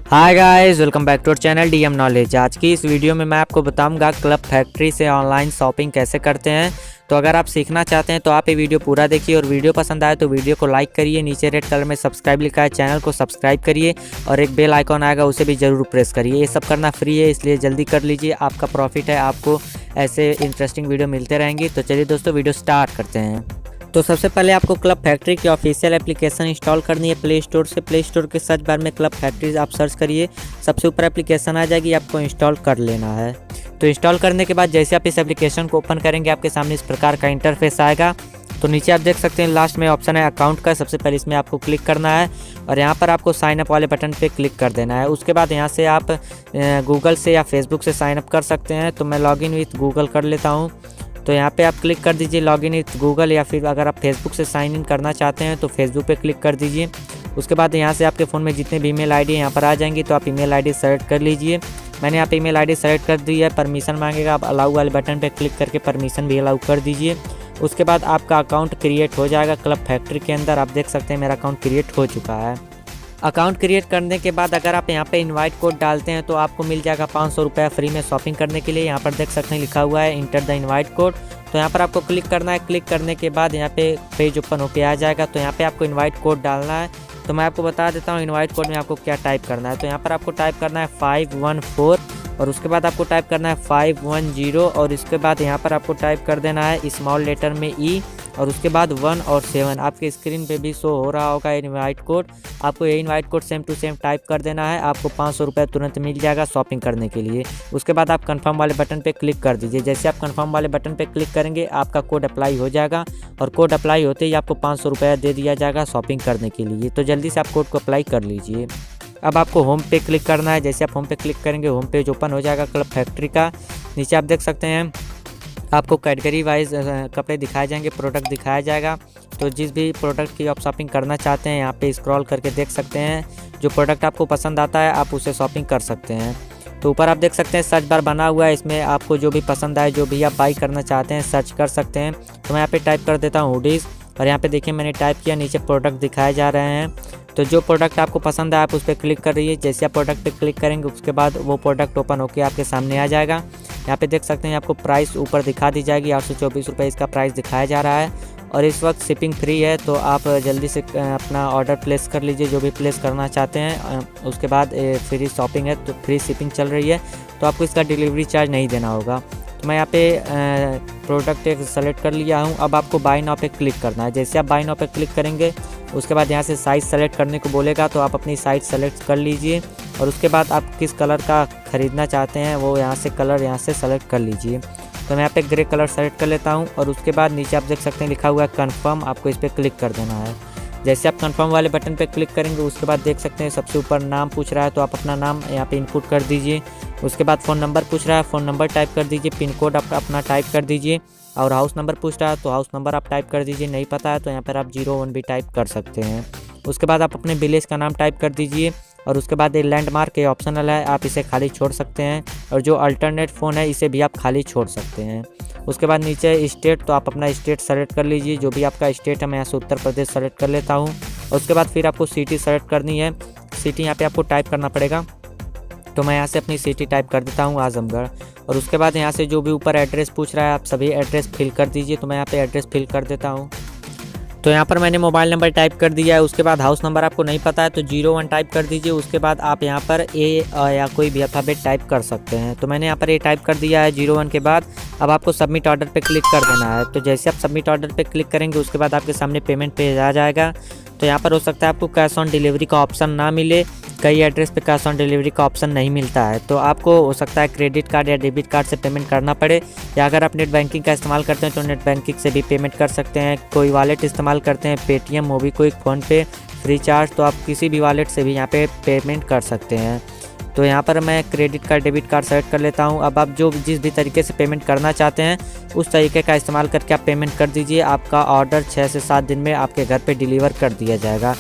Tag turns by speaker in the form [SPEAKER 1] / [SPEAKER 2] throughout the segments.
[SPEAKER 1] Hi guys, welcome back to our channel DM knowledge. आज की इस वीडियो में मैं आपको बताऊंगा क्लब फैक्ट्री से ऑनलाइन शॉपिंग कैसे करते हैं। तो अगर आप सीखना चाहते हैं तो आप ये वीडियो पूरा देखिए और वीडियो पसंद आए तो वीडियो को लाइक करिए। नीचे रेड कलर में सब्सक्राइब लिखा है, चैनल को सब्सक्राइब करिए और एक बेल आइकॉन आएगा उसे भी ज़रूर प्रेस करिए। ये सब करना फ्री है, इसलिए जल्दी कर लीजिए, आपका प्रॉफिट है। आपको ऐसे इंटरेस्टिंग वीडियो मिलते रहेंगी। तो चलिए दोस्तों, वीडियो स्टार्ट करते हैं। तो सबसे पहले आपको क्लब फैक्ट्री की ऑफिशियल एप्लीकेशन इंस्टॉल करनी है प्ले स्टोर से। प्ले स्टोर के सर्च बार में क्लब फैक्ट्री आप सर्च करिए, सबसे ऊपर एप्लीकेशन आ जाएगी, आपको इंस्टॉल कर लेना है। तो इंस्टॉल करने के बाद जैसे आप इस एप्लीकेशन को ओपन करेंगे आपके सामने इस प्रकार का इंटरफेस आएगा। तो नीचे आप देख सकते हैं लास्ट में ऑप्शन है अकाउंट का। सबसे पहले इसमें आपको क्लिक करना है और यहाँ पर आपको साइन अप वाले बटन पे क्लिक कर देना है। उसके बाद यहाँ से आप गूगल से या फेसबुक से साइन अप कर सकते हैं। तो मैं लॉगिन विथ गूगल कर लेता हूँ। तो यहाँ पे आप क्लिक कर दीजिए लॉगिन विथ गूगल, या फिर अगर आप फेसबुक से साइन इन करना चाहते हैं तो फेसबुक पे क्लिक कर दीजिए। उसके बाद यहाँ से आपके फ़ोन में जितने भी ईमेल आईडी यहाँ पर आ जाएंगी, तो आप ईमेल आईडी सेलेक्ट कर लीजिए। मैंने यहाँ पे ईमेल आईडी सेलेक्ट कर दी है। परमिशन मांगेगा, आप अलाउ वाले बटन पे क्लिक करके परमिशन भी अलाउ कर दीजिए। उसके बाद आपका अकाउंट क्रिएट हो जाएगा क्लब फैक्ट्री के अंदर। आप देख सकते हैं मेरा अकाउंट क्रिएट हो चुका है। अकाउंट क्रिएट करने के बाद अगर आप यहाँ पे इनवाइट कोड डालते हैं तो आपको मिल जाएगा 500 रुपये फ्री में शॉपिंग करने के लिए। यहाँ पर देख सकते हैं लिखा हुआ है इंटर द इनवाइट कोड। तो यहाँ पर आपको क्लिक करना है। क्लिक करने के बाद यहाँ पे पेज ओपन होके आ जाएगा। तो यहाँ पे आपको इनवाइट कोड डालना है। तो मैं आपको बता देता हूँ इनवाइट कोड में आपको क्या टाइप करना है। तो यहाँ पर आपको टाइप करना है 514 और उसके बाद आपको टाइप करना है 510 और इसके बाद यहाँ पर आपको टाइप कर देना है स्मॉल लेटर में ई और उसके बाद 1 और 7। आपके स्क्रीन पे भी शो हो रहा होगा इनवाइट कोड। आपको ये invite code same to same type कर देना है। आपको 500 रुपये तुरंत मिल जाएगा शॉपिंग करने के लिए। उसके बाद आप कंफर्म वाले बटन पे क्लिक कर दीजिए। जैसे आप कंफर्म वाले बटन पे क्लिक करेंगे आपका कोड अप्लाई हो जाएगा और कोड अप्लाई होते ही आपको 500 रुपये दे दिया जाएगा शॉपिंग करने के लिए। तो जल्दी से आप कोड को अप्लाई कर लीजिए। अब आपको होम पे क्लिक करना है। जैसे आप होम पे क्लिक करेंगे होम पेज ओपन हो जाएगा क्लब फैक्ट्री का। नीचे आप देख सकते हैं आपको कैटेगरी वाइज कपड़े दिखाए जाएंगे, प्रोडक्ट दिखाया जाएगा। तो जिस भी प्रोडक्ट की आप शॉपिंग करना चाहते हैं यहाँ पे स्क्रॉल करके देख सकते हैं। जो प्रोडक्ट आपको पसंद आता है आप उसे शॉपिंग कर सकते हैं। तो ऊपर आप देख सकते हैं सर्च बार बना हुआ है, इसमें आपको जो भी पसंद आए, जो भी आप बाई करना चाहते हैं सर्च कर सकते हैं। तो मैं यहाँ पे टाइप कर देता हूँ हुडीज़ और यहाँ पे देखिए मैंने टाइप किया, नीचे प्रोडक्ट दिखाए जा रहे हैं। तो जो प्रोडक्ट आपको पसंद है आप उस पर क्लिक कर रही है। जैसे आप प्रोडक्ट पे क्लिक करेंगे उसके बाद वो प्रोडक्ट ओपन होकर आपके सामने आ जाएगा। यहाँ पे देख सकते हैं आपको प्राइस ऊपर दिखा दी जाएगी, 824 रुपये इसका प्राइस दिखाया जा रहा है और इस वक्त शिपिंग फ्री है। तो आप जल्दी से अपना ऑर्डर प्लेस कर लीजिए जो भी प्लेस करना चाहते हैं। उसके बाद फ्री शॉपिंग है, तो फ्री शिपिंग चल रही है, तो आपको इसका डिलीवरी चार्ज नहीं देना होगा। तो मैं यहाँ पे प्रोडक्ट एक सेलेक्ट कर लिया हूँ। अब आपको बाय नाउ पे क्लिक करना है। जैसे आप बाय नाउ पे क्लिक करेंगे उसके बाद यहाँ से साइज़ सेलेक्ट करने को बोलेगा, तो आप अपनी साइज़ सेलेक्ट कर लीजिए और उसके बाद आप किस कलर का ख़रीदना चाहते हैं वो यहाँ से कलर यहाँ से सेलेक्ट कर लीजिए। तो मैं यहाँ पे ग्रे कलर सेलेक्ट कर लेता हूँ और उसके बाद नीचे आप देख सकते हैं लिखा हुआ है कन्फर्म, आपको इस पर क्लिक कर देना है। जैसे आप कन्फर्म वाले बटन पे क्लिक करेंगे उसके बाद देख सकते हैं सबसे ऊपर नाम पूछ रहा है, तो आप अपना नाम यहाँ पे इनपुट कर दीजिए। उसके बाद फ़ोन नंबर पूछ रहा है, फ़ोन नंबर टाइप कर दीजिए। पिन कोड आप अपना टाइप कर दीजिए और हाउस नंबर पूछ रहा है तो हाउस नंबर आप टाइप कर दीजिए। नहीं पता है तो यहाँ पर आप 01 भी टाइप कर सकते हैं। उसके बाद आप अपने विलेज का नाम टाइप कर दीजिए और उसके बाद ये लैंडमार्क ये ऑप्शनल है, आप इसे खाली छोड़ सकते हैं और जो अल्टरनेट फ़ोन है इसे भी आप खाली छोड़ सकते हैं। उसके बाद नीचे स्टेट, तो आप अपना स्टेट सेलेक्ट कर लीजिए, जो भी आपका स्टेट है। मैं यहाँ से उत्तर प्रदेश सेलेक्ट कर लेता हूँ। उसके बाद फिर आपको सिटी सेलेक्ट करनी है। सिटी यहाँ पे आपको टाइप करना पड़ेगा, तो मैं यहाँ से अपनी सिटी टाइप कर देता हूँ आजमगढ़। और उसके बाद यहाँ से जो भी ऊपर एड्रेस पूछ रहा है आप सभी एड्रेस फिल कर दीजिए। तो मैं यहाँ पे एड्रेस फिल कर देता हूँ। तो यहाँ पर मैंने मोबाइल नंबर टाइप कर दिया है। उसके बाद हाउस नंबर आपको नहीं पता है तो 01 टाइप कर दीजिए। उसके बाद आप यहाँ पर ए या कोई भी अल्फ़ाबेट टाइप कर सकते हैं। तो मैंने यहाँ पर ए टाइप कर दिया है 01 के बाद। अब आपको सबमिट ऑर्डर पे क्लिक कर देना है। तो जैसे आप सबमिट ऑर्डर पे क्लिक करेंगे उसके बाद आपके सामने पेमेंट पेज आ जाएगा। तो यहाँ पर हो सकता है आपको कैश ऑन डिलीवरी का ऑप्शन ना मिले, कई एड्रेस पे कैश ऑन डिलीवरी का ऑप्शन नहीं मिलता है। तो आपको हो सकता है क्रेडिट कार्ड या डेबिट कार्ड से पेमेंट करना पड़े, या अगर आप नेट बैंकिंग का इस्तेमाल करते हैं तो नेट बैंकिंग से भी पेमेंट कर सकते हैं। कोई वॉलेट इस्तेमाल करते हैं Paytm, MobiKwik, PhonePe, free charge, तो आप किसी भी वॉलेट से भी यहाँ पे पेमेंट कर सकते हैं। तो यहाँ पर मैं credit card debit card select कर लेता हूँ। अब आप जो जिस भी तरीके से पेमेंट करना चाहते हैं उस तरीके का इस्तेमाल करके आप पेमेंट कर दीजिए। आपका ऑर्डर 6 से 7 दिन में आपके घर पे डिलीवर कर दिया जाएगा।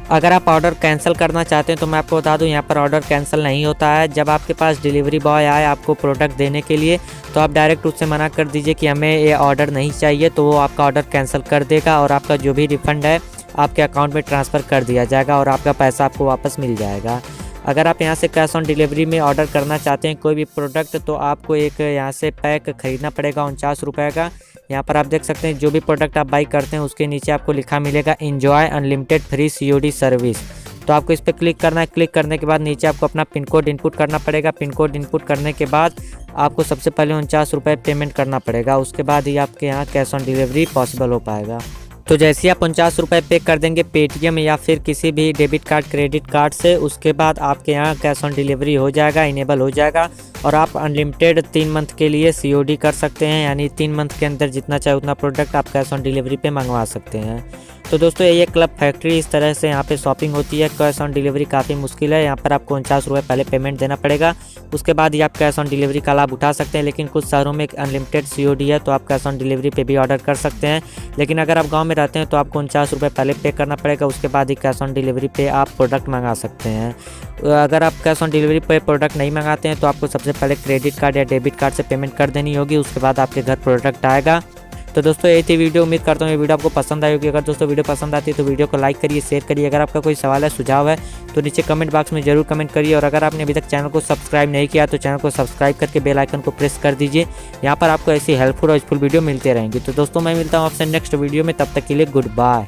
[SPEAKER 1] अगर आप ऑर्डर कैंसिल करना चाहते हैं तो मैं आपको बता दूं यहाँ पर ऑर्डर कैंसिल नहीं होता है। जब आपके पास डिलीवरी बॉय आए आपको प्रोडक्ट देने के लिए तो आप डायरेक्ट उससे मना कर दीजिए कि हमें ये ऑर्डर नहीं चाहिए, तो वो आपका ऑर्डर कैंसिल कर देगा और आपका जो भी रिफ़ंड है आपके अकाउंट में ट्रांसफ़र कर दिया जाएगा और आपका पैसा आपको वापस मिल जाएगा। अगर आप यहाँ से कैश ऑन डिलीवरी में ऑर्डर करना चाहते हैं कोई भी प्रोडक्ट, तो आपको एक यहाँ से पैक ख़रीदना पड़ेगा 49 रुपये का। यहाँ पर आप देख सकते हैं जो भी प्रोडक्ट आप बाई करते हैं उसके नीचे आपको लिखा मिलेगा enjoy unlimited free COD service. तो आपको इस पर क्लिक करना है। क्लिक करने के बाद नीचे आपको अपना पिन कोड इनपुट करना पड़ेगा। पिन कोड इनपुट करने के बाद आपको सबसे पहले 49 रुपये पेमेंट करना पड़ेगा। उसके बाद ही आपके यहाँ कैश ऑन डिलीवरी पॉसिबल हो पाएगा। तो जैसे ही आप 49 रुपये पे कर देंगे पेटीएम या फिर किसी भी डेबिट कार्ड क्रेडिट कार्ड से, उसके बाद आपके यहाँ कैश ऑन डिलीवरी हो जाएगा, इनेबल हो जाएगा और आप अनलिमिटेड 3 मंथ के लिए COD कर सकते हैं। यानी 3 मंथ के अंदर जितना चाहे उतना प्रोडक्ट आप कैश ऑन डिलीवरी पे मंगवा सकते हैं। तो दोस्तों ये क्लब फैक्ट्री इस तरह से यहाँ पे शॉपिंग होती है। कैश ऑन डिलीवरी काफ़ी मुश्किल है। यहाँ पर आपको 49 रुपये पहले पेमेंट देना पड़ेगा, उसके बाद ही आप कैश ऑन डिलीवरी का लाभ उठा सकते हैं। लेकिन कुछ शहरों में अनलिमिटेड COD है तो आप कैश ऑन डिलीवरी पे भी ऑर्डर कर सकते हैं। लेकिन अगर आप गाँव में रहते हैं तो आपको 49 रुपये पहले पे करना पड़ेगा, उसके बाद ही कैश ऑन डिलीवरी पे आप प्रोडक्ट मंगा सकते हैं। अगर आप कैश ऑन डिलीवरी पे प्रोडक्ट नहीं मंगाते हैं तो आपको सबसे पहले क्रेडिट कार्ड या डेबिट कार्ड से पेमेंट कर देनी होगी, उसके बाद आपके घर प्रोडक्ट आएगा। तो दोस्तों यही थी वीडियो। उम्मीद करता हूँ ये वीडियो आपको पसंद आई होगी। अगर दोस्तों वीडियो पसंद आती है तो वीडियो को लाइक करिए, शेयर करिए। अगर आपका कोई सवाल है, सुझाव है तो नीचे कमेंट बॉक्स में जरूर कमेंट करिए। और अगर आपने अभी तक चैनल को सब्सक्राइब नहीं किया तो चैनल को सब्सक्राइब करके बेल आइकन को प्रेस कर दीजिए। यहाँ पर आपको ऐसी हेल्पफुल और यूजफुल वीडियो मिलते रहेंगी। तो दोस्तों मैं मिलता हूँ आपसे नेक्स्ट वीडियो में, तब तक के लिए गुड बाय।